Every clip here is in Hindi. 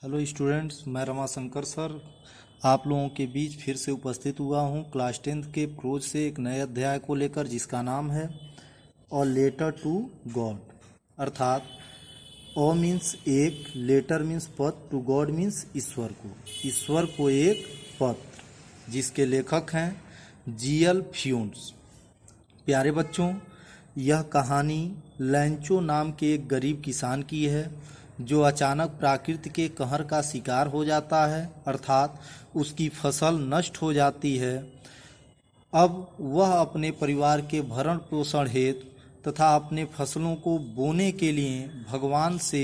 हेलो स्टूडेंट्स, मैं रमाशंकर सर आप लोगों के बीच फिर से उपस्थित हुआ हूं क्लास 10th के प्रोज से एक नए अध्याय को लेकर, जिसका नाम है अ लेटर टू गॉड। अर्थात अ मीन्स एक, लेटर मीन्स पत्र, टू गॉड मीन्स ईश्वर को एक पत्र, जिसके लेखक हैं जीएल फ्यून्स। प्यारे बच्चों, यह कहानी लैंचो नाम के एक गरीब किसान की है जो अचानक प्रकृति के कहर का शिकार हो जाता है, अर्थात उसकी फसल नष्ट हो जाती है। अब वह अपने परिवार के भरण पोषण हेतु तथा अपने फसलों को बोने के लिए भगवान से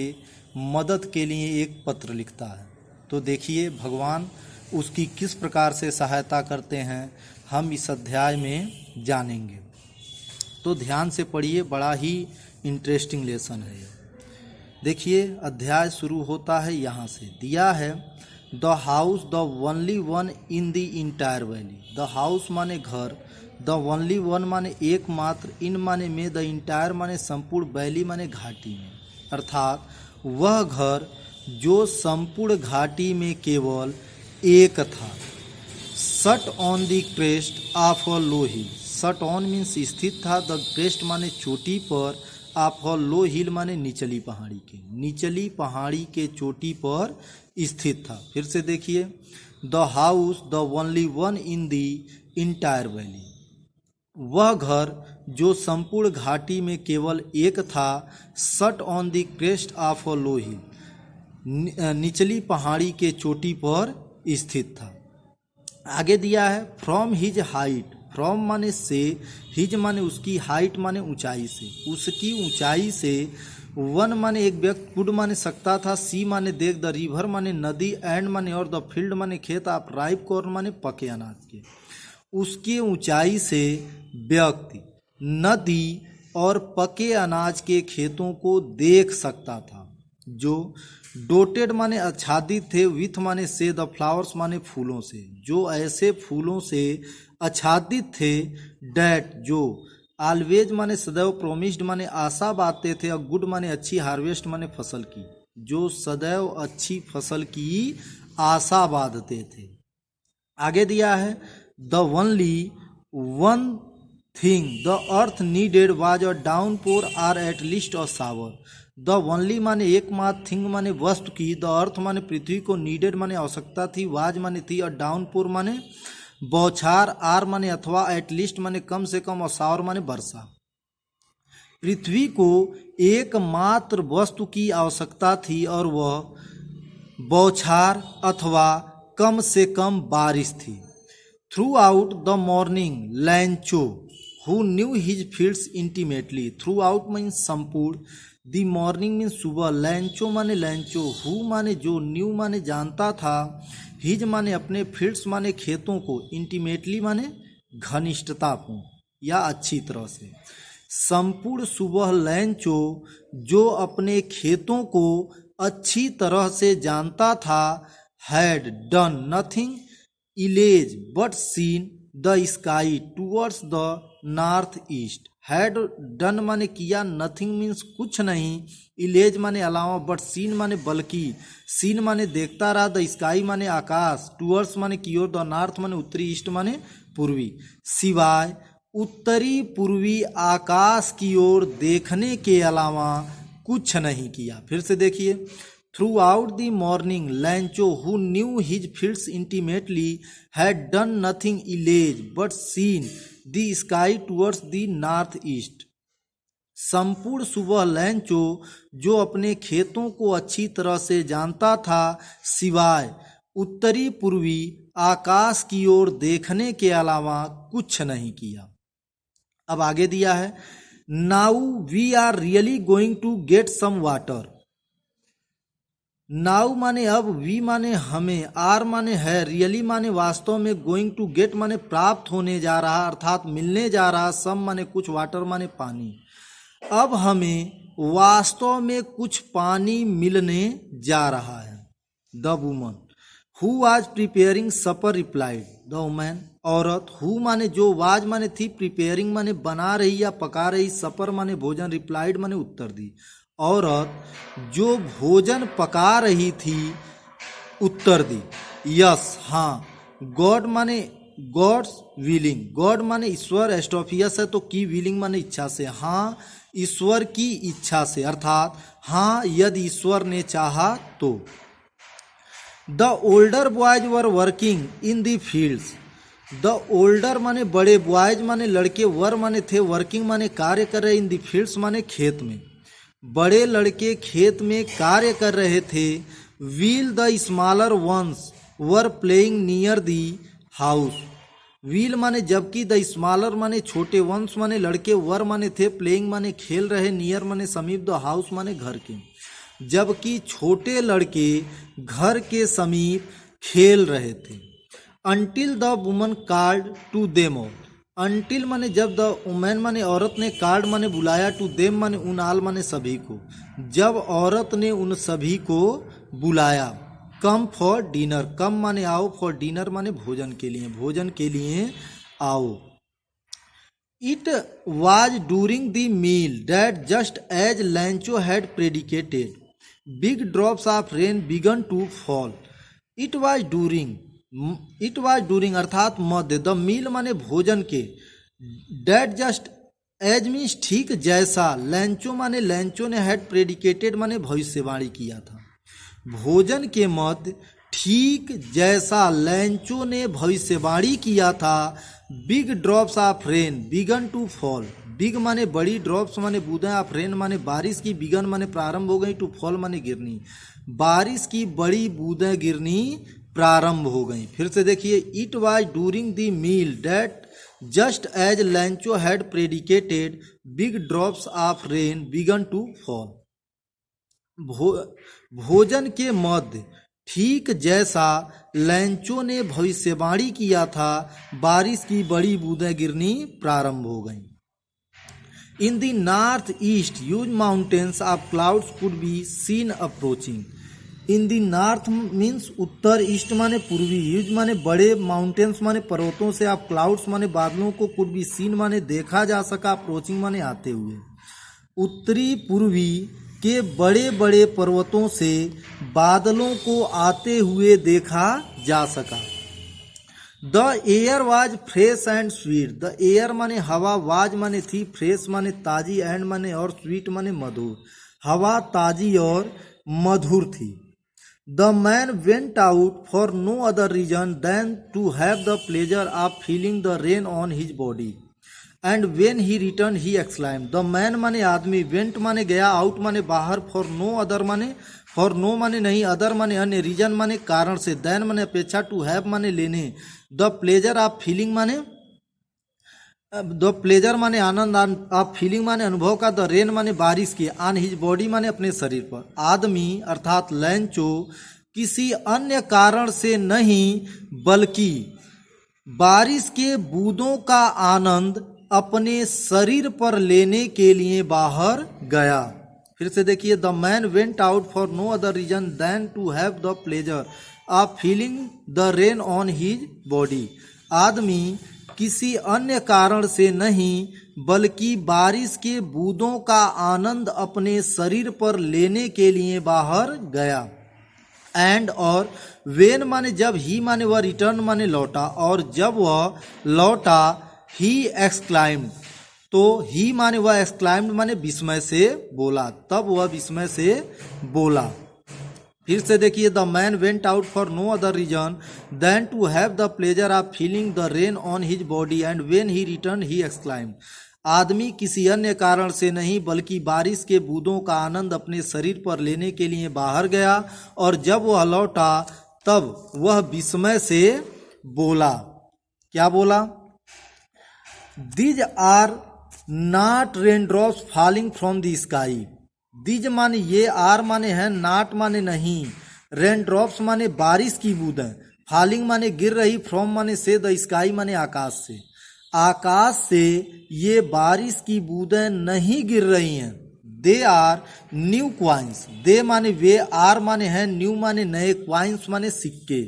मदद के लिए एक पत्र लिखता है। तो देखिए भगवान उसकी किस प्रकार से सहायता करते हैं, हम इस अध्याय में जानेंगे। तो ध्यान से पढ़िए, बड़ा ही इंटरेस्टिंग लेसन है ये। देखिए अध्याय शुरू होता है यहाँ से, दिया है the house the only one in the entire valley. The house माने घर, द ओनली वन माने एकमात्र, इन माने में, द इंटायर माने संपूर्ण, वैली माने घाटी में। अर्थात वह घर जो संपूर्ण घाटी में केवल एक था। Sat on the crest of a low hill. Sat on means स्थित था, द क्रेस्ट माने चोटी पर, ऑफ अ लो हिल माने निचली पहाड़ी के चोटी पर स्थित था। फिर से देखिए, the house the only one in the entire valley. वह घर जो संपूर्ण घाटी में केवल एक था। Sat on the crest of a low hill, निचली पहाड़ी के चोटी पर स्थित था। आगे दिया है फ्रॉम हिज हाइट। फ्रॉम माने से, हिज माने उसकी, हाइट माने ऊंचाई से, उसकी ऊंचाई से। वन माने एक व्यक्ति, कुड माने सकता था, सी माने देख, द रिवर माने नदी, एंड माने और, द फील्ड माने खेत, आप राइप कॉर्न माने पके अनाज के। उसकी ऊंचाई से व्यक्ति नदी और पके अनाज के खेतों को देख सकता था, जो डोटेड माने आच्छादित थे, विथ माने से, द फ्लावर्स माने फूलों से, जो ऐसे फूलों से आच्छादित थे, डैट जो, ऑलवेज माने सदैव, प्रोमिस्ड माने आशा बांधते थे, और गुड माने अच्छी, हार्वेस्ट माने फसल की, जो सदैव अच्छी फसल की आशा बांधते थे। आगे दिया है the only one thing the earth needed was a downpour or at least a shower. The only माने एकमात्र, थिंग माने वस्तु की, द अर्थ माने पृथ्वी को, नीडेड माने आवश्यकता थी, वाज माने थी, और डाउनपोर माने बौछार, आर माने अथवा, एट लीस्ट माने कम से कम, और शावर माने वर्षा। पृथ्वी को एकमात्र वस्तु की आवश्यकता थी और वह बौछार अथवा कम से कम बारिश थी। Through out the morning Lencho who knew his fields intimately. Through out means संपूर्ण, दी मॉर्निंग मीन्स सुबह, लैंचो माने लैंचो, हु माने जो, न्यू माने जानता था, हिज माने अपने, फील्ड्स माने खेतों को, इंटीमेटली माने घनिष्ठतापूर्ण या अच्छी तरह से। संपूर्ण सुबह लैंचो जो अपने खेतों को अच्छी तरह से जानता था, had done nothing else but seen the sky towards the north east. Had done माने किया, नथिंग मीन्स कुछ नहीं, इलेज माने अलावा, बट सीन माने बल्कि, सीन माने देखता रहा, द स्काई माने आकाश, टूवर्ड्स माने की ओर, द नॉर्थ माने उत्तरी, ईस्ट माने पूर्वी, सिवाय उत्तरी पूर्वी आकाश की ओर देखने के अलावा कुछ नहीं किया। फिर से देखिए, throughout the morning Lencho who knew his fields intimately had done nothing else but seen the sky towards the north east. संपूर्ण सुबह लैंचो जो अपने खेतों को अच्छी तरह से जानता था, सिवाय उत्तरी पूर्वी आकाश की ओर देखने के अलावा कुछ नहीं किया। अब आगे दिया है now we are really going to get some water. Now माने अब, वी माने हमें, आर माने है, रियली माने वास्तव में, गोइंग टू गेट माने प्राप्त होने जा रहा, अर्थात मिलने जा रहा, सम माने कुछ, वाटर माने पानी। अब हमें वास्तव में कुछ पानी मिलने जा रहा है। The woman who was preparing supper replied. The woman औरत, हु माने जो, वाज माने थी, प्रिपेयरिंग माने बना रही या पका रही, सपर माने भोजन, रिप्लाइड माने उत्तर दी। औरत जो भोजन पका रही थी उत्तर दी। यस, हाँ। गॉड माने गॉड्स विलिंग, गॉड माने ईश्वर, एस्टोफियस है तो की विलिंग माने इच्छा से, हाँ ईश्वर की इच्छा से, अर्थात हाँ यदि ईश्वर ने चाहा तो। The older boys were working in the fields, the older माने बड़े, बॉयज माने लड़के, वर माने थे, वर्किंग माने कार्य कर रहे, इन द फील्ड्स माने खेत में। बड़े लड़के खेत में कार्य कर रहे थे। Wheel the smaller ones were playing near the house, wheel माने जबकि, द स्मॉलर माने छोटे, वंस माने लड़के, वर माने थे, प्लेइंग माने खेल रहे, नियर माने समीप, द हाउस माने घर के। जबकि छोटे लड़के घर के समीप खेल रहे थे। Until the woman called to them all, until माने जब, द वुमेन माने औरत ने, कॉल्ड माने बुलाया, टू देम माने उन आल माने सभी को, जब औरत ने उन सभी को बुलाया। कम फॉर डिनर, कम माने आओ, फॉर डिनर माने भोजन के लिए, भोजन के लिए आओ। It was during the meal that just as Lencho had predicted big drops of rain began to fall. It was during, it was during अर्थात मध्य, द मील माने भोजन के, डेट जस्ट एज मीन्स ठीक जैसा, लैंचो माने लैंचो ने हैड प्रेडिकेटेड माने भविष्यवाणी किया था। भोजन के मध्य ठीक जैसा लैंचो ने भविष्यवाणी किया था। Big drops of rain began to fall, big माने बड़ी, ड्रॉप्स माने बूंदें, ऑफ रेन माने बारिश की, बिगन माने प्रारंभ हो गई, टू फॉल माने गिरनी, बारिश की बड़ी बूंदें गिरनी प्रारंभ हो गई। फिर से देखिए, it was during the meal that just as Lencho had predicted big drops of rain began to fall. भोजन के मध्य ठीक जैसा लैंचो ने भविष्यवाणी किया था, बारिश की बड़ी बूंदें गिरनी प्रारंभ हो गईं। In the north east huge mountains of clouds could be seen approaching. In the north means Uttar, east माने पूर्वी, ह्यूज माने बड़े, माउंटेन्स माने पर्वतों से, आप क्लाउड्स माने बादलों को, कुड बी सीन माने देखा जा सका, अप्रोचिंग माने आते हुए। उत्तरी पूर्वी के बड़े बड़े पर्वतों से बादलों को आते हुए देखा जा सका। The air was fresh and sweet, the air माने हवा, वाज माने थी, फ्रेश माने ताजी, एंड माने और, स्वीट माने मधुर, हवा ताजी और मधुर थी। The man went out for no other reason than to have the pleasure of feeling the rain on his body, and when he return he exclaim. The man माने आदमी, वेंट माने गया, आउट माने बाहर, फॉर नो अदर माने, फॉर नो माने नहीं, अदर माने अन्य, रीजन माने कारण से, देन माने अपेक्षा, टू हैव माने लेने, द प्लेजर ऑफ फीलिंग माने, द प्लेजर माने आनंद, ऑफ फीलिंग माने अनुभव का, द रेन माने बारिश की, ऑन हिज बॉडी माने अपने शरीर पर। आदमी अर्थात लैंचो किसी अन्य कारण से नहीं बल्कि बारिश के बूंदों का आनंद अपने शरीर पर लेने के लिए बाहर गया। फिर से देखिए, the man went out for no other reason than to have the pleasure of feeling the rain on his body. आदमी किसी अन्य कारण से नहीं बल्कि बारिश के बूंदों का आनंद अपने शरीर पर लेने के लिए बाहर गया। एंड और, वेन माने जब, ही माने वह, रिटर्न माने लौटा, और जब वह लौटा, ही एक्सक्लाइम्ड, तो ही माने वह, एक्सक्लाइम्ड माने विस्मय से बोला, तब वह विस्मय से बोला। फिर से देखिए, the man went out for no other reason than to have the pleasure of feeling the rain on his body, and when he return he exclaimed. आदमी किसी अन्य कारण से नहीं बल्कि बारिश के बूंदों का आनंद अपने शरीर पर लेने के लिए बाहर गया, और जब वह लौटा तब वह विस्मय से बोला। क्या बोला? These are not raindrops falling from the sky. These माने ये, आर माने है, नॉट माने नहीं, रेनड्रॉप्स माने बारिश की बूंदें, फॉलिंग माने गिर रही, फ्रॉम माने से, द स्काई माने आकाश से। आकाश से ये बारिश की बूंदें नहीं गिर रही हैं। दे आर न्यू क्वाइंस, दे माने वे, आर माने हैं, न्यू माने नए, क्वाइंस माने सिक्के,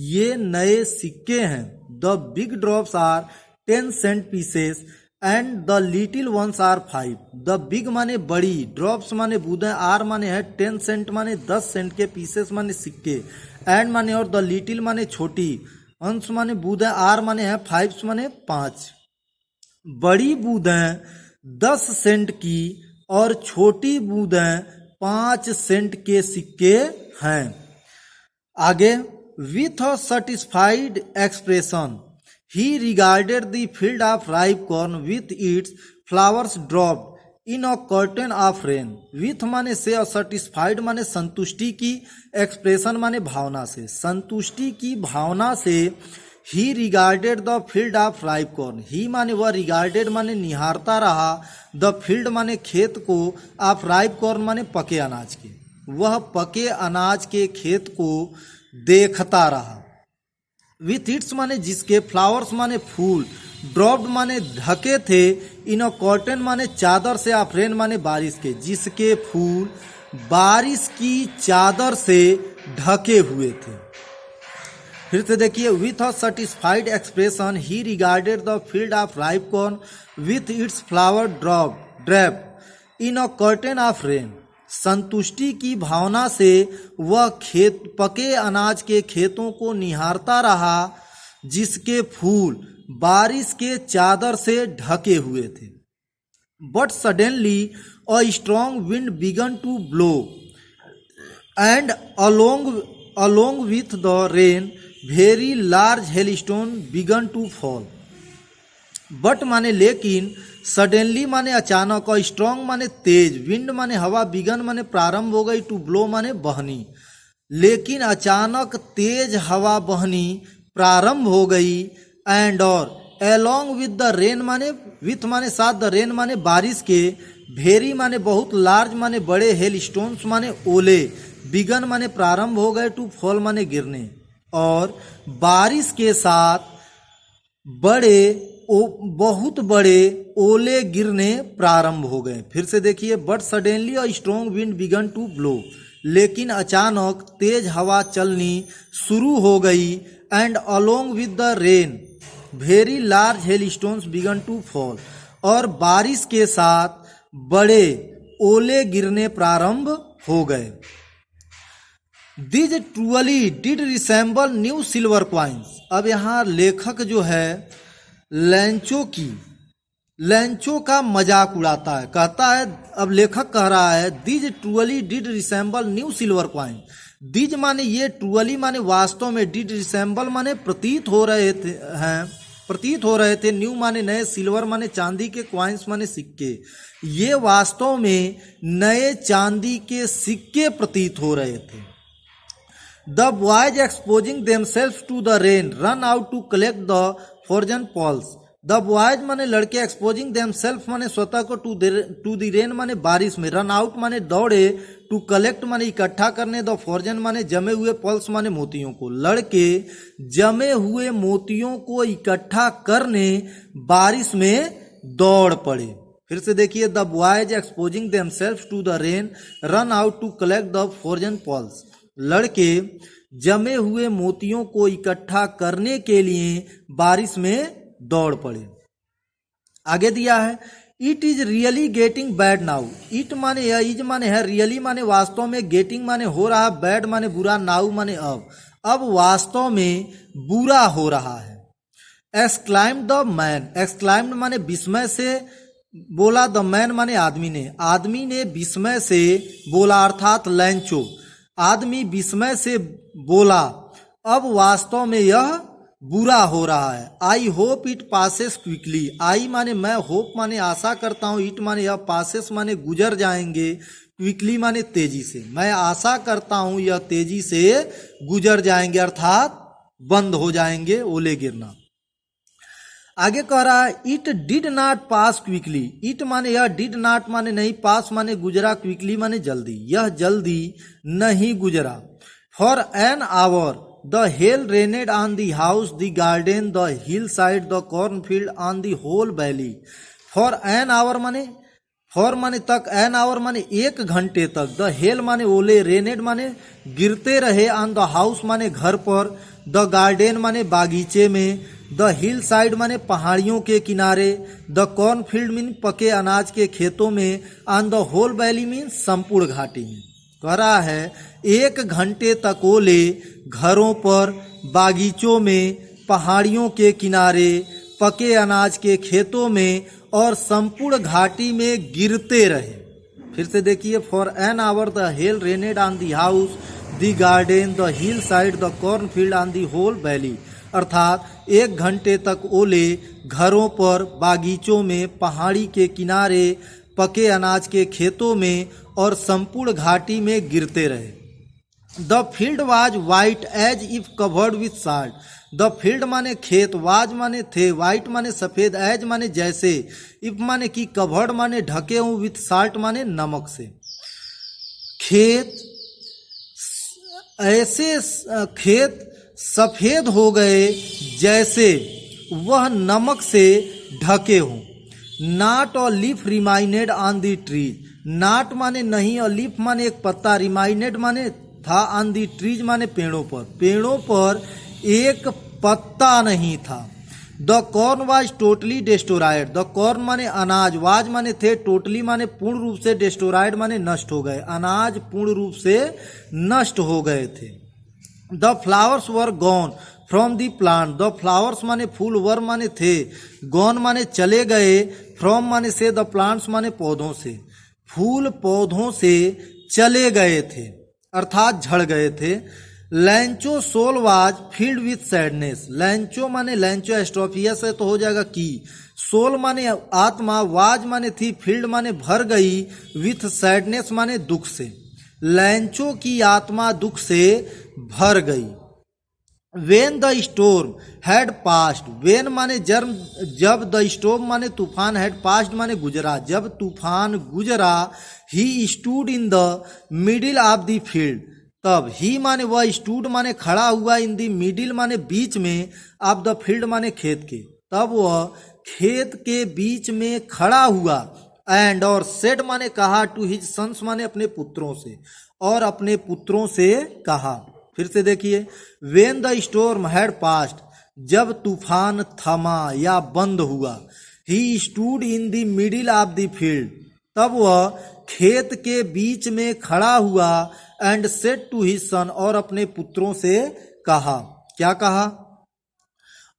ये नए सिक्के हैं। The big drops are 10 cent pieces and the little ones are 5। The big माने बड़ी, ड्रॉप्स माने बूंदें, आर माने है, 10 सेंट माने 10 सेंट के, पीसेस माने सिक्के, एंड माने और, द लिटिल माने छोटी, अंश माने बूंदें, आर माने है, 5 माने 5। बड़ी बूंदें 10 सेंट की और छोटी बूंदें 5 सेंट के सिक्के हैं। आगे, with a satisfied expression he regarded the field of ripe corn with its flowers dropped in a curtain of rain. With माने से और सर्टिस्फाइड माने संतुष्टि की, एक्सप्रेशन माने भावना से, संतुष्टि की भावना से he regarded the field of ripe corn. He माने वह, रिगार्डेड माने निहारता रहा, द फील्ड माने खेत को, ऑफ राइप कॉर्न माने पके अनाज के, वह पके अनाज के खेत को देखता रहा। विथ इट्स माने जिसके, फ्लावर्स माने फूल, ड्रॉप्ड माने ढके थे, इन अ कॉटन माने चादर से, ऑफ रेन माने बारिश के, जिसके फूल बारिश की चादर से ढके हुए थे। फिर से देखिए, with a satisfied expression he regarded the field of ripe corn with its flower draped in a curtain of rain. संतुष्टि की भावना से वह खेत, पके अनाज के खेतों को निहारता रहा, जिसके फूल बारिश के चादर से ढके हुए थे। But suddenly a strong wind began to blow and along with the rain very large hailstone began to fall। But माने लेकिन, सडनली माने अचानक, और स्ट्रॉन्ग माने तेज, विंड माने हवा, बिगन माने प्रारंभ हो गई, टू ब्लो माने बहनी, लेकिन अचानक तेज हवा बहनी प्रारंभ हो गई, एंड और, एलोंग विद द रेन माने, विथ माने साथ, द रेन माने बारिश के, भेरी माने बहुत, लार्ज माने बड़े, हेल स्टोन्स माने ओले, बिगन माने प्रारंभ हो गए, टू फॉल माने गिरने, और बारिश के साथ बहुत बड़े ओले गिरने प्रारंभ हो गए। फिर से देखिए, but suddenly a strong wind began to blow, लेकिन अचानक तेज हवा चलनी शुरू हो गई, and along with the rain very large hailstones began to fall, और बारिश के साथ बड़े ओले गिरने प्रारंभ हो गए। These truly did resemble new silver coins. अब यहाँ लेखक जो है लैंचो का मजाक उड़ाता है, कहता है, अब लेखक कह रहा है, these truly did resemble new silver coin. These माने ये, ट्रूअली माने वास्तव में, डिड रिसेंबल माने प्रतीत हो रहे थे, न्यू माने नए, सिल्वर माने चांदी के, क्वाइंस माने सिक्के, ये वास्तव में नए चांदी के सिक्के प्रतीत हो रहे थे। The boys exposing themselves to the rain run out to collect the frozen pearls. The boys माने लड़के, एक्सपोजिंग देमसेल्फ माने स्वतः को, टू द रेन माने बारिश में, रन आउट माने दौड़े, टू कलेक्ट माने इकट्ठा करने, द फॉर्जन माने जमे हुए, पल्स माने मोतियों को, लड़के जमे हुए मोतियों को इकट्ठा करने बारिश में दौड़ पड़े। फिर से देखिए, the boys exposing themselves to the rain run out to collect the frozen pearls. लड़के जमे हुए मोतियों को इकट्ठा करने के लिए बारिश में दौड़ पड़े। आगे दिया है, it is really getting bad now. It माने यह, इज माने है, रियली माने वास्तव में, गेटिंग माने हो रहा, बैड माने बुरा, नाउ माने अब वास्तव में बुरा हो रहा है। एक्सक्लाइम्ड द मैन। एक्सक्लाइम्ड माने विस्मय से बोला, द मैन माने आदमी ने विस्मय से बोला, अर्थात लैंचो, आदमी विस्मय से बोला, अब वास्तव में यह बुरा हो रहा है। I hope it passes quickly. I माने मैं, होप माने आशा करता हूँ, इट माने यह, पासेस माने गुजर जाएंगे, क्विकली माने तेजी से, मैं आशा करता हूँ यह तेजी से गुजर जाएंगे, अर्थात बंद हो जाएंगे ओले गिरना। आगे कह रहा है, it did not pass quickly. It माने यह, डिड नॉट माने नहीं, पास माने गुजरा, क्विकली माने जल्दी, यह जल्दी नहीं गुजरा। For an hour the hail rained on the house, the garden, the hillside, the cornfield, on the whole valley. For an hour माने, फॉर माने तक, एन आवर माने 1 घंटे तक, द हेल माने ओले, रेनेड माने गिरते रहे, ऑन द हाउस माने घर पर, द गार्डन माने बागीचे में, द हिल साइड माने पहाड़ियों के किनारे, द कॉर्नफील्ड मीन पके अनाज के खेतों में, on the whole valley mean संपूर्ण घाटी में। कह रहा है 1 घंटे तक ओले घरों पर, बागीचों में, पहाड़ियों के किनारे, पके अनाज के खेतों में और संपूर्ण घाटी में गिरते रहे। फिर से देखिए, for an hour the hail rained on the house, the garden, the hillside, the cornfield on the whole valley. अर्थात 1 घंटे तक ओले घरों पर, बागीचों में, पहाड़ी के किनारे, पके अनाज के खेतों में और संपूर्ण घाटी में गिरते रहे। The field was white as if covered with salt. The field माने खेत, वाज माने थे, वाइट माने सफेद, एज माने जैसे, इफ माने कि, कवर्ड माने ढके हूं, विथ साल्ट माने नमक से। खेत सफेद हो गए जैसे वह नमक से ढके हों। नाट और लीफ रिमाइनेड ऑन दी ट्रीज। नाट माने नहीं और लीफ माने एक पत्ता, रिमाइनेड माने था, ऑन दी ट्रीज माने पेड़ों पर, पेड़ों पर एक पत्ता नहीं था। The corn was totally destroyed. The corn माने अनाज, वाज माने थे, टोटली माने पूर्ण रूप से, डिस्ट्रॉयड माने नष्ट हो गए, अनाज पूर्ण रूप से नष्ट हो गए थे। The flowers were gone from the plant. The flowers माने फूल, वर माने थे, गॉन माने चले गए, फ्रॉम माने से, द प्लांट्स माने पौधों से, फूल पौधों से चले गए थे अर्थात झड़ गए थे। Lencho soul was filled with sadness. Lencho माने लैंचो एस्ट्रोफिया से तो हो जाएगा की, सोल माने आत्मा, वाज माने थी, फील्ड माने भर गई, विथ सैडनेस माने दुख से। लैंचो की आत्मा दुख से भर गई। When the storm had past. When माने जब, द स्टोर्म माने तूफान, हैड पास्ट माने गुजरा, जब तूफान गुजरा। ही stood in the middle of the field. तब ही माने वह, स्टूड माने खड़ा हुआ, इन द मिडिल माने बीच में, ऑफ द फील्ड माने खेत के, तब वह खेत के बीच में खड़ा हुआ। एंड और सेड माने कहा, टू हिज सन्स माने अपने पुत्रों से, और अपने पुत्रों से कहा। फिर से देखिए, when the storm had passed, जब तूफान थमा या बंद हुआ। He stood in the middle of the field, तब वह खेत के बीच में खड़ा हुआ। And said to his son, और अपने पुत्रों से कहा। क्या कहा?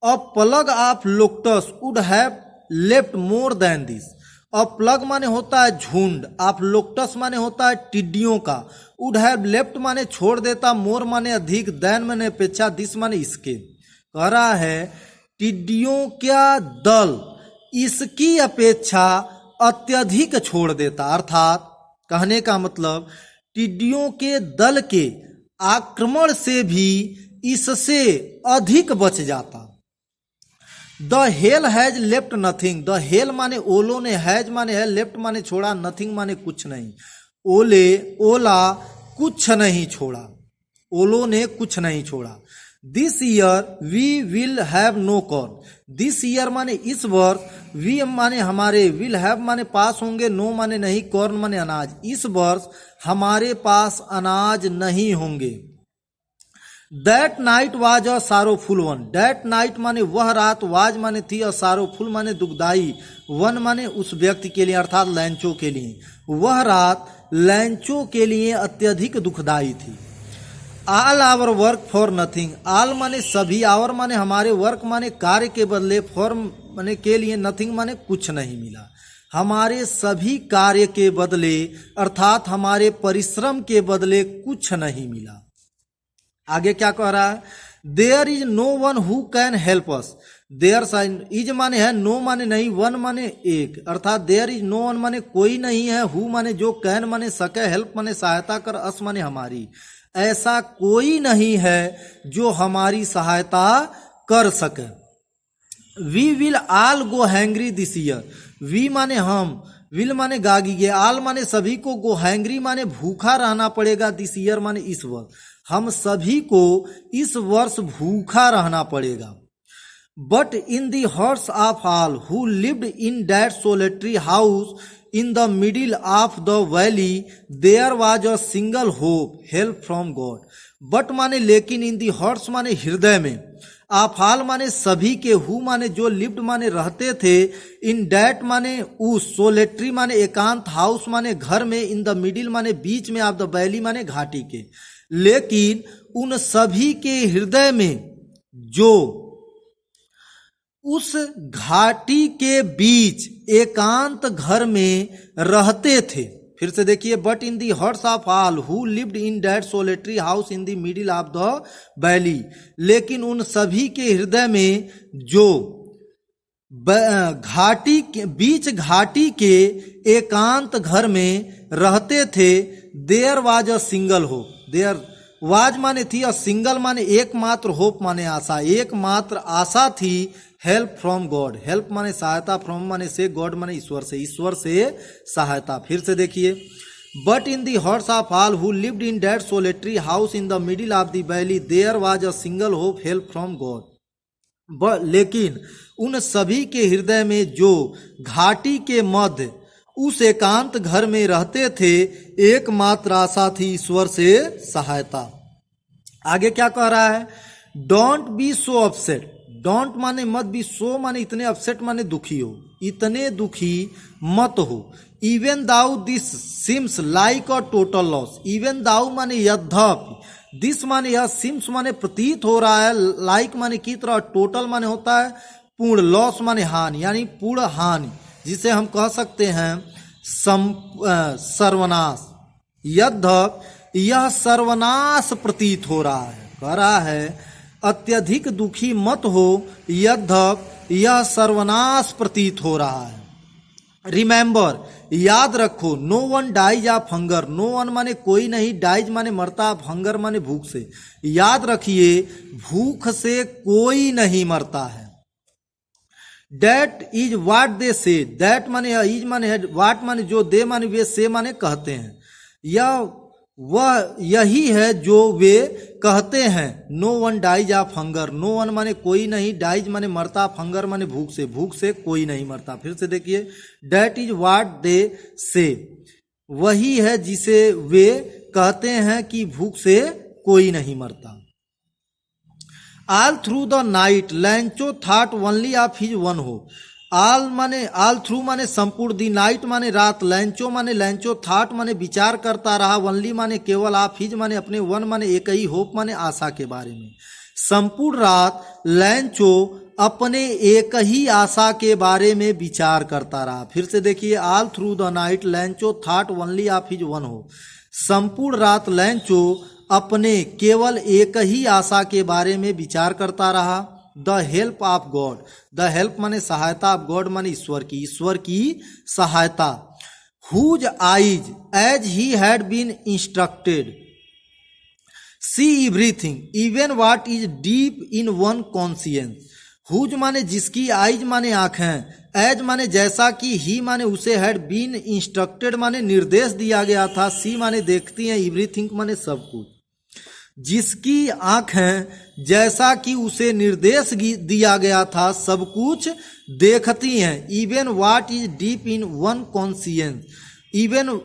A plague of locusts would have left more than this. अब प्लग माने होता है झुंड, आप लोक्टस माने होता है टिड्डियों का, वुड हैव लेफ्ट माने छोड़ देता, मोर माने अधिक, देन माने अपेक्षा, दिस माने इसके। कह रहा है टिड्डियों का दल इसकी अपेक्षा अत्यधिक छोड़ देता। अर्थात कहने का मतलब टिड्डियों के दल के आक्रमण से भी इससे अधिक बच जाता। The hell has left nothing. The hell माने ओलो ने, हैज माने है, लेफ्ट माने छोड़ा, नथिंग माने कुछ नहीं। ओला कुछ नहीं छोड़ा, ओलो ने कुछ नहीं छोड़ा। This year we will have no corn. This year माने इस वर्ष, वी माने हमारे, विल हैव माने पास होंगे, नो माने नहीं, कॉर्न माने अनाज, इस वर्ष हमारे पास अनाज नहीं होंगे। That night was a sorrowful one. That night माने वह रात, वाज माने थी, और सारोफुल माने दुखदाई, वन माने उस व्यक्ति के लिए अर्थात लैंचो के लिए, वह रात लैंचो के लिए अत्यधिक दुखदाई थी। All our work for nothing. All माने सभी, आवर माने हमारे, वर्क माने कार्य के बदले, फॉर माने के लिए, नथिंग माने कुछ नहीं मिला। हमारे सभी कार्य के बदले अर्थात हमारे परिश्रम के बदले कुछ नहीं मिला। आगे क्या कह रहा है? There is no one who can help us. There is माने है, नो माने नहीं, वन माने एक, अर्थात देयर इज नो वन माने कोई नहीं है, हु माने जो, कैन माने सके, हेल्प माने सहायता कर, अस माने हमारी, ऐसा कोई नहीं है जो हमारी सहायता कर सके। We will all go hungry this year. We माने हम, विल माने गागीगे, आल माने सभी को, गो हैंग्री माने भूखा रहना पड़ेगा, दिस ईयर माने इस वर्ष, हम सभी को इस वर्ष भूखा रहना पड़ेगा। But in the hearts of all who lived in that solitary house in the middle of the valley there was a single hope, help from God. But माने लेकिन, इन दी हार्ट्स माने हृदय में, ऑफ ऑल माने सभी के, हु माने जो, लिव्ड माने रहते थे, इन डैट माने उस, सोलेट्री माने एकांत, हाउस माने घर में, इन द मिडिल माने बीच में, ऑफ द वैली माने घाटी के। लेकिन उन सभी के हृदय में जो उस घाटी के बीच एकांत घर में रहते थे। फिर से देखिए, but in the hearts of all who lived in that solitary house in the middle of the valley, लेकिन उन सभी के हृदय में जो घाटी के बीच, घाटी के एकांत घर में रहते थे, there was a single hope, there was माने थी, और सिंगल माने एकमात्र, होप माने आशा, एकमात्र आशा थी, हेल्प फ्रॉम गॉड, हेल्प माने सहायता, फ्रॉम माने से, गॉड माने ईश्वर से, ईश्वर से सहायता। फिर से देखिए, but in the hearts of all who lived in that solitary house in the middle of the valley, there was a single hope, help from God. लेकिन उन सभी के हृदय में जो घाटी के मध्य उस एकांत घर में रहते थे, एकमात्र आशा थी, ईश्वर से सहायता। आगे क्या कह रहा है, don't be so upset, don't माने मत, बी सो माने इतने, अपसेट माने दुखी हो, इतने दुखी मत हो। Even though this seems like a total loss, even though माने यद्यपि, दिस माने यह, सिम्स माने प्रतीत हो रहा है, लाइक माने की तरह, टोटल माने होता है पूर्ण, लॉस माने हानि, यानी पूर्ण हानि, जिसे हम कह सकते हैं सर्वनाश। यद्यपि यह सर्वनाश प्रतीत हो रहा है, कह रहा है अत्यधिक दुखी मत हो, यद्यपि यह सर्वनाश प्रतीत हो रहा है। रिमेंबर, याद रखो, no one dies of hunger, no one माने कोई नहीं, डाइज माने मरता, ऑफ हंगर माने भूख से। याद रखिए, भूख से कोई नहीं मरता है। दैट इज वाट दे से, दैट माने इज माने है, वाट माने जो, दे माने वे, से माने कहते हैं, यह वह यही है जो वे कहते हैं। No one dies of hunger, no one माने कोई नहीं, डाइज माने मरता, हंगर माने भूख से कोई नहीं मरता। फिर से देखिए, दैट इज व्हाट दे से, वही है जिसे वे कहते हैं कि भूख से कोई नहीं मरता। All through the night Lencho thought only of his one hope, all माने ऑल थ्रू माने संपूर्ण, दी नाइट माने रात, लैंचो माने लैंचो, थॉट माने विचार करता रहा, ओनली माने केवल, ऑफ हिज माने अपने, वन माने एक ही, होप माने आशा के बारे में। संपूर्ण रात लैंचो अपने एक ही आशा के बारे में विचार करता रहा। फिर से देखिए, all through the night Lencho thought only of his one hope, संपूर्ण रात लैंचो अपने केवल एक ही आशा के बारे में विचार करता रहा। The help of God, the help माने सहायता, ऑफ गॉड माने ईश्वर की सहायता। Whose eyes as he had been instructed see everything even what is deep in one conscience. Whose माने जिसकी, आइज माने आंखें, एज माने जैसा कि, ही माने उसे, हैड बीन इंस्ट्रक्टेड माने निर्देश दिया गया था, सी माने देखती हैं, एवरीथिंग माने सब कुछ। जिसकी आंखें जैसा कि उसे निर्देश दिया गया था, सब कुछ देखती हैं। Even what is deep in one conscience, even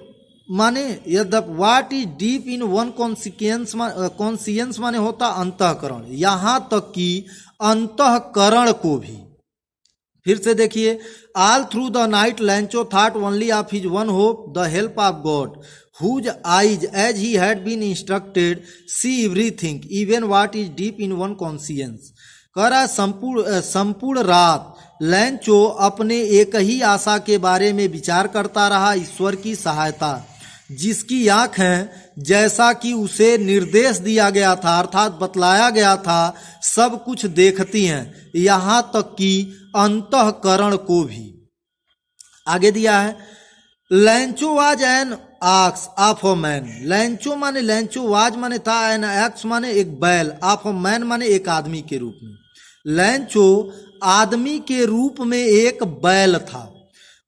माने यद्यपि, what is deep in one conscience माने होता अंतःकरण, यहां तक कि अंतःकरण को भी। फिर से देखिए, all through the night Lencho thought only of his one hope, the help of God. Whose eyes as he had been instructed see everything even what is deep in one conscience. कह रहा है संपूर्ण रात लैंचो अपने एक ही आशा के बारे में विचार करता रहा, ईश्वर की सहायता। जिसकी आंखें जैसा कि उसे निर्देश दिया गया था, अर्थात बतलाया गया था, सब कुछ देखती हैं, यहां तक कि अंतःकरण को भी। आगे दिया है, Lencho was an ox of a man, Lencho माने, लैंचो वाज माने था, एन एक्स माने एक बैल, ऑफ अ मैन माने एक आदमी के रूप में। लैंचो आदमी के रूप में एक बैल था।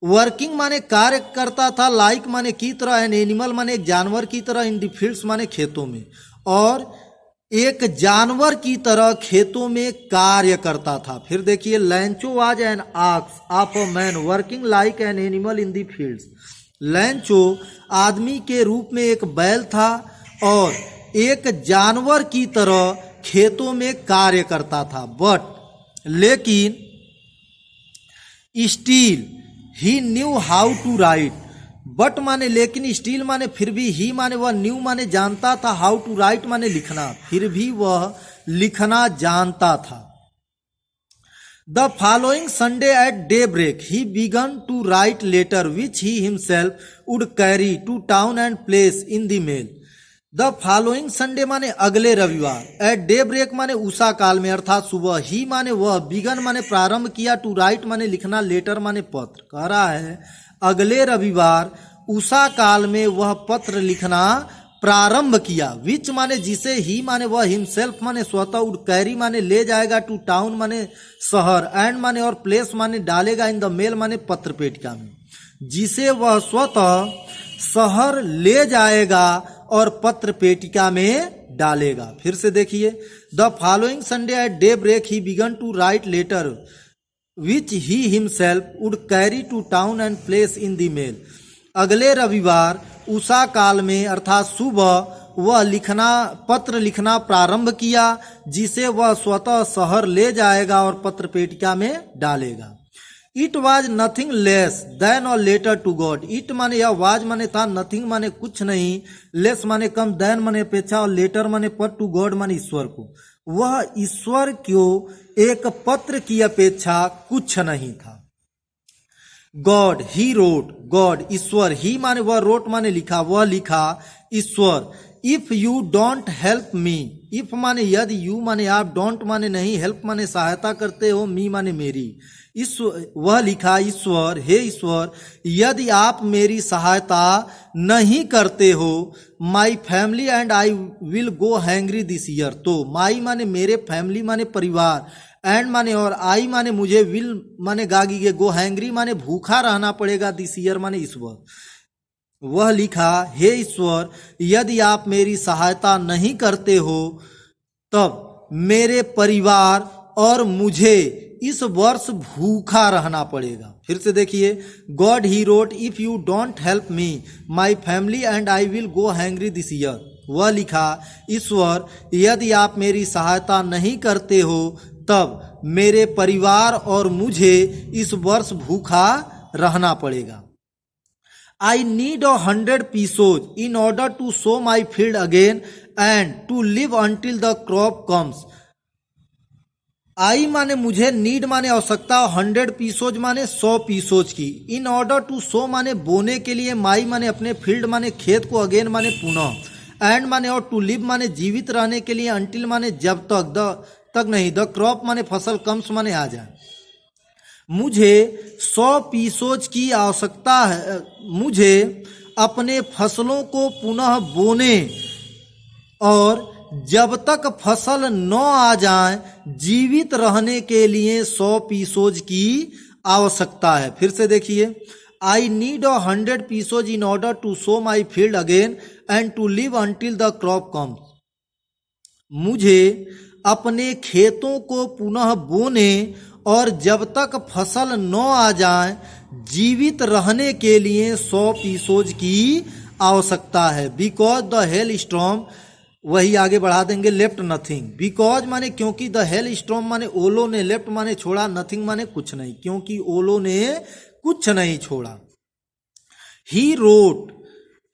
वर्किंग माने कार्य करता था, लाइक माने की तरह, एन एनिमल माने एक जानवर की तरह, इन द फील्ड्स माने खेतों में, और एक जानवर की तरह खेतों में कार्य करता था। फिर देखिए, लैंचो was an ox of a man working like an animal in the fields. लैंचो आदमी के रूप में एक बैल था और एक जानवर की तरह खेतों में कार्य करता था, बट लेकिन still he knew how to write. But माने लेकिन, स्टिल माने फिर भी, ही माने वह, न्यू माने जानता था, हाउ टू राइट माने लिखना, फिर भी वह लिखना जानता था। The following Sunday at daybreak he began to write letter which he himself would carry to town and place in the mail. The following Sunday माने अगले रविवार, एट डे ब्रेक माने उषा काल में अर्थात सुबह, ही माने वह, बिगन माने प्रारंभ किया, टू राइट माने लिखना, लेटर माने पत्र। कह रहा है अगले रविवार उषा काल में वह पत्र लिखना प्रारंभ किया, विच माने जिसे, ही माने वह, हिमसेल्फ माने स्वतः, वुड कैरी माने ले जाएगा, टू टाउन माने शहर, एंड माने और, प्लेस माने डालेगा, इन द मेल माने पत्र पेटिका में, जिसे वह स्वतः शहर ले जाएगा और पत्र पेटिका में डालेगा। फिर से देखिए, the following Sunday at daybreak he began to write letter which he himself would carry to town and place in the mail. अगले रविवार उषा काल में अर्थात सुबह वह लिखना, पत्र लिखना प्रारंभ किया, जिसे वह स्वतः शहर ले जाएगा और पत्र पेटिका में डालेगा। It was nothing less than और लेटर टू गॉड। इट माने यह, वाज माने था, नथिंग माने कुछ नहीं, लेस माने कम, देन माने अपेक्षा और लेटर माने पत्र, टू गॉड माने ईश्वर को। वह ईश्वर को एक पत्र की अपेक्षा कुछ नहीं था। गॉड ही रोट, गॉड ईश्वर, ही माने वह, रोट माने लिखा, वह लिखा, ईश्वर। If you don't help me, if माने यदि, यू माने आप, डोंट माने नहीं, हेल्प माने सहायता करते हो, मी माने मेरी, वह लिखा, ईश्वर, हे ईश्वर, यदि आप मेरी सहायता नहीं करते हो, my family and I will go hungry this year. तो माई माने मेरे, फैमिली माने परिवार, एंड माने और, आई माने मुझे, विल माने गागी के, गो हैंग्री माने भूखा रहना पड़ेगा, दिस ईयर माने इस वर्ष। वह लिखा, हे ईश्वर, यदि आप मेरी सहायता नहीं करते हो तब मेरे परिवार और मुझे इस वर्ष भूखा रहना पड़ेगा। फिर से देखिए, God he road, if you don't help me, my family and I will go hungry this year. वह लिखा, ईश्वर, यदि आप मेरी सहायता नहीं करते हो तब मेरे परिवार और मुझे इस वर्ष भूखा रहना पड़ेगा। I need 100 pesos in order to sow my field again and to live until the crop comes. आई माने मुझे, नीड माने आवश्यकता, 100 पीसोज माने 100 पीसोज की, इन ऑर्डर टू सो माने बोने के लिए, माई माने अपने, फील्ड माने खेत को, अगेन माने पुनः, एंड माने और, टू लिव माने जीवित रहने के लिए, अंटिल माने जब तक, द तक नहीं, द क्रॉप माने फसल, कम्स माने आ जाए। मुझे 100 पीसोज की आवश्यकता है, मुझे अपने फसलों को पुनः बोने और जब तक फसल न आ जाए जीवित रहने के लिए 100 पीसोज की आवश्यकता है। फिर से देखिए, I need 100 pesos in order to sow my field again and to live until the crop comes. मुझे अपने खेतों को पुनः बोने और जब तक फसल न आ जाए जीवित रहने के लिए 100 पीसोज की आवश्यकता है। बिकॉज द हेल स्टॉर्म, वही आगे बढ़ा देंगे, लेफ्ट नथिंग। बिकॉज माने क्योंकि, द हेल स्टॉर्म माने ओलो ने, लेफ्ट माने छोड़ा, नथिंग माने कुछ नहीं, क्योंकि ओलो ने कुछ नहीं छोड़ा। ही रोट,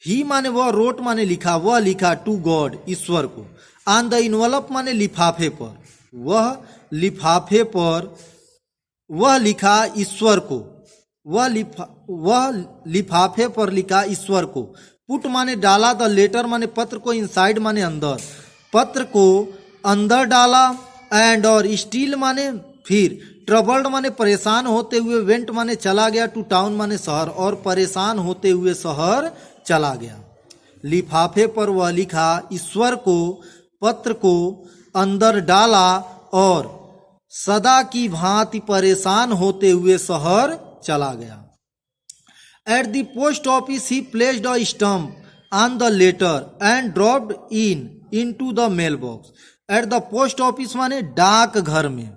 ही माने वह, रोट माने लिखा, वह लिखा, टू गॉड ईश्वर को, ऑन द इनवलप माने लिफाफे पर, वह लिफाफे पर, वह लिखा ईश्वर को, वह लिफाफे पर लिखा ईश्वर को। पुट माने डाला, द लेटर माने पत्र को, इनसाइड माने अंदर, पत्र को अंदर डाला, एंड और, स्टील माने फिर, ट्रबल्ड माने परेशान होते हुए, वेंट माने चला गया, टू टाउन माने शहर, और परेशान होते हुए शहर चला गया। लिफाफे पर वह लिखा, ईश्वर को, पत्र को अंदर डाला और सदा की भांति परेशान होते हुए शहर चला गया। At the post office he placed a stamp on the letter and dropped into the mailbox. At the post office माने डाक घर में,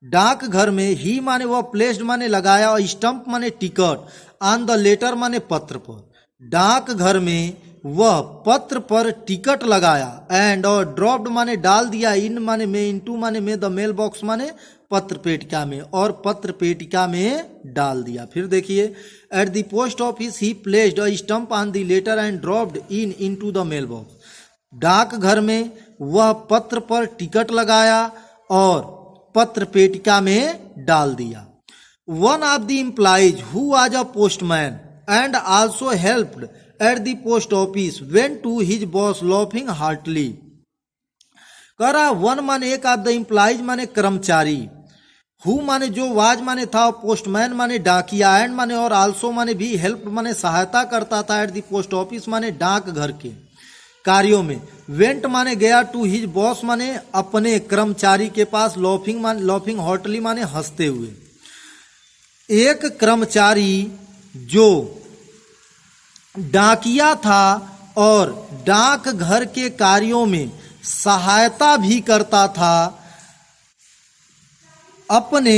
डाक घर में, ही माने वह, प्लेस्ड माने लगाया, और स्टम्प माने टिकट, ऑन द लेटर माने पत्र पर, डाक घर में वह पत्र पर टिकट लगाया, एंड और ड्रॉप्ड माने डाल दिया, इन माने में, इनटू माने में, द मेल बॉक्स माने पत्र पेटिका में, और पत्र पेटिका में डाल दिया। फिर देखिए, at the post office he placed a stamp on the letter and dropped into the mailbox. डाकघर में वह पत्र पर टिकट लगाया और पत्र पेटिका में डाल दिया। One of the employees who was a postman and also helped at the post office went to his boss laughing heartily. करा वन माने एक, ऑफ द एम्प्लॉइज माने कर्मचारी, हु माने जो, वाज माने था, पोस्टमैन माने डाकिया, एंड माने और, आल्सो माने भी, हेल्प माने सहायता करता था, एट द पोस्ट ऑफिस माने डाकघर के कार्यों में, वेंट माने गया, टू हिज बॉस माने अपने कर्मचारी के पास, लाफिंग हार्टली माने हंसते हुए। एक कर्मचारी जो डाकिया था और डाकघर के कार्यों में सहायता भी करता था, अपने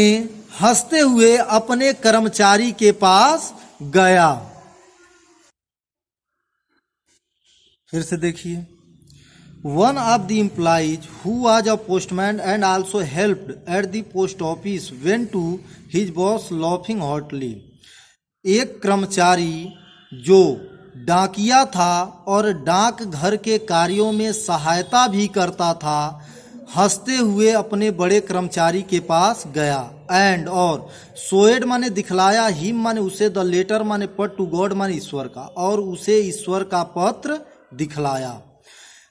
हंसते हुए अपने कर्मचारी के पास गया। फिर से देखिए, one of the employees who was a postman and also helped at the post office went to his boss laughing heartily. एक कर्मचारी जो डाकिया था और डाकघर के कार्यों में सहायता भी करता था, हंसते हुए अपने बड़े कर्मचारी के पास गया, एंड और, सोएड माने दिखलाया, हिम माने उसे, द लेटर माने पत्र, टू गॉड माने ईश्वर का, और उसे ईश्वर का पत्र दिखलाया।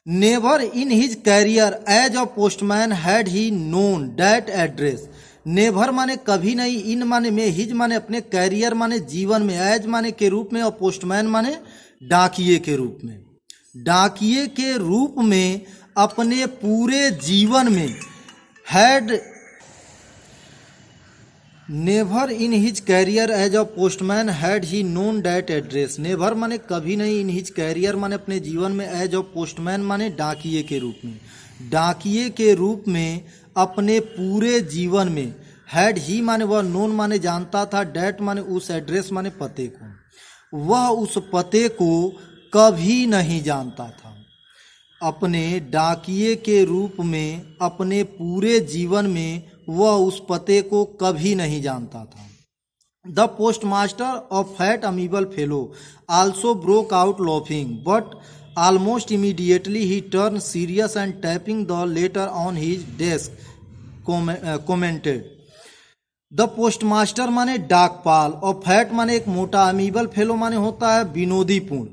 Never in his career as a postman had he known that address. Never माने कभी नहीं, इन माने में, हिज माने अपने, कैरियर माने जीवन में, एज माने के रूप में, और पोस्टमैन माने डाकिये के रूप में। डाकिये के रूप में अपने पूरे जीवन में, had, never in his career as a postman had he known that address. Never माने कभी नहीं, इन हिज कैरियर माने अपने जीवन में, एज अ पोस्टमैन माने डाकिये के रूप में, डाकिये के रूप में अपने पूरे जीवन में, हैड ही माने वह, नोन माने जानता था, डैट माने उस, एड्रेस माने पते को, वह उस पते को कभी नहीं जानता था। अपने डाकिये के रूप में अपने पूरे जीवन में वह उस पते को कभी नहीं जानता था। The postmaster of fat amiable fellow also broke out laughing, but almost immediately he turned serious and tapping the letter on his desk commented। The postmaster माने डाकपाल, और फैट माने एक मोटा, अमीबल फेलो माने होता है विनोदीपूर्ण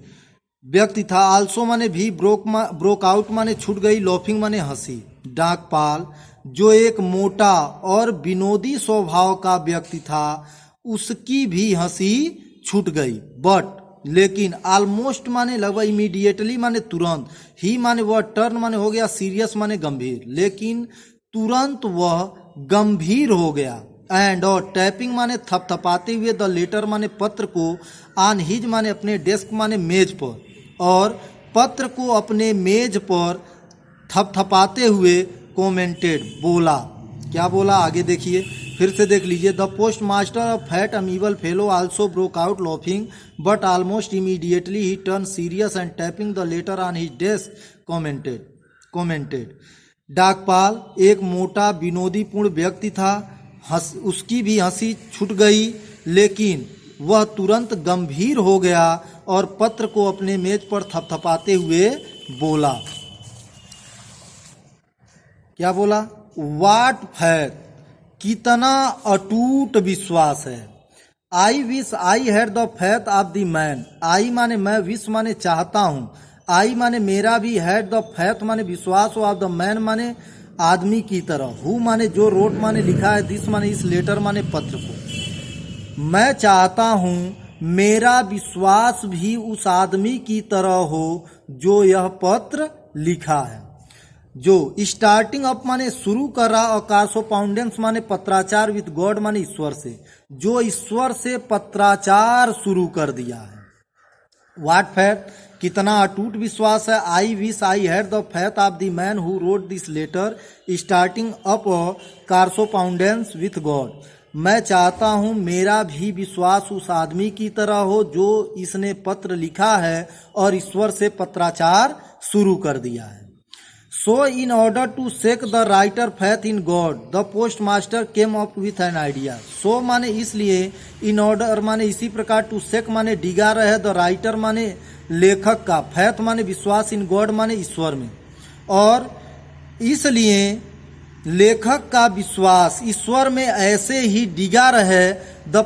व्यक्ति था, आल्सो माने भी, ब्रोक आउट माने छूट गई, लॉफिंग माने हंसी। डाकपाल जो एक मोटा और विनोदी स्वभाव का व्यक्ति था, उसकी भी हंसी छूट गई, बट लेकिन, ऑलमोस्ट माने लगभग, इमीडिएटली माने तुरंत, ही माने वह, टर्न माने हो गया, सीरियस माने गंभीर, लेकिन तुरंत वह गंभीर हो गया, एंड और, टैपिंग माने थपथपाते हुए, द लेटर माने पत्र को, ऑन हिज माने अपने, डेस्क माने मेज पर, और पत्र को अपने मेज पर थपथपाते हुए, कमेंटेड बोला। क्या बोला आगे देखिए, फिर से देख लीजिए। The postmaster of fat amiable fellow also broke out laughing, but almost immediately he turn serious and tapping the letter on his desk commented. डाकपाल एक मोटा विनोदीपूर्ण व्यक्ति था, उसकी भी हंसी छूट गई, लेकिन वह तुरंत गंभीर हो गया और पत्र को अपने मेज पर थपथपाते हुए बोला। क्या बोला? वाट फैट, कितना अटूट विश्वास है। I wish I had the faith of the man, I माने मैं, विश माने चाहता हूँ, आई माने मेरा भी, हैड द फैथ माने विश्वास, ऑफ द मैन माने आदमी की तरह, हु माने जो, रोट माने लिखा है, दिस माने इस, लेटर माने पत्र को। मैं चाहता हूँ मेरा विश्वास भी उस आदमी की तरह हो जो यह पत्र लिखा है। जो स्टार्टिंग अप माने शुरू कर रहा, और कॉरस्पॉन्डेंस माने पत्राचार विथ गॉड माने ईश्वर से, जो ईश्वर से पत्राचार शुरू कर दिया है। व्हाट फैथ, कितना अटूट विश्वास है। I wish I had the faith of the man who wrote this letter starting up correspondence with God, मैं चाहता हूं मेरा भी विश्वास उस आदमी की तरह हो जो इसने पत्र लिखा है और ईश्वर से पत्राचार शुरू कर दिया है। So in order to shake the writer faith in God the postmaster came up with an idea. So माने इसलिए, इन ऑर्डर माने इसी प्रकार, टू शेक माने डिगा रहे, द राइटर माने लेखक का, फैथ माने विश्वास, इन गॉड माने ईश्वर में, और इसलिए लेखक का विश्वास ईश्वर में ऐसे ही डिगा रहे। द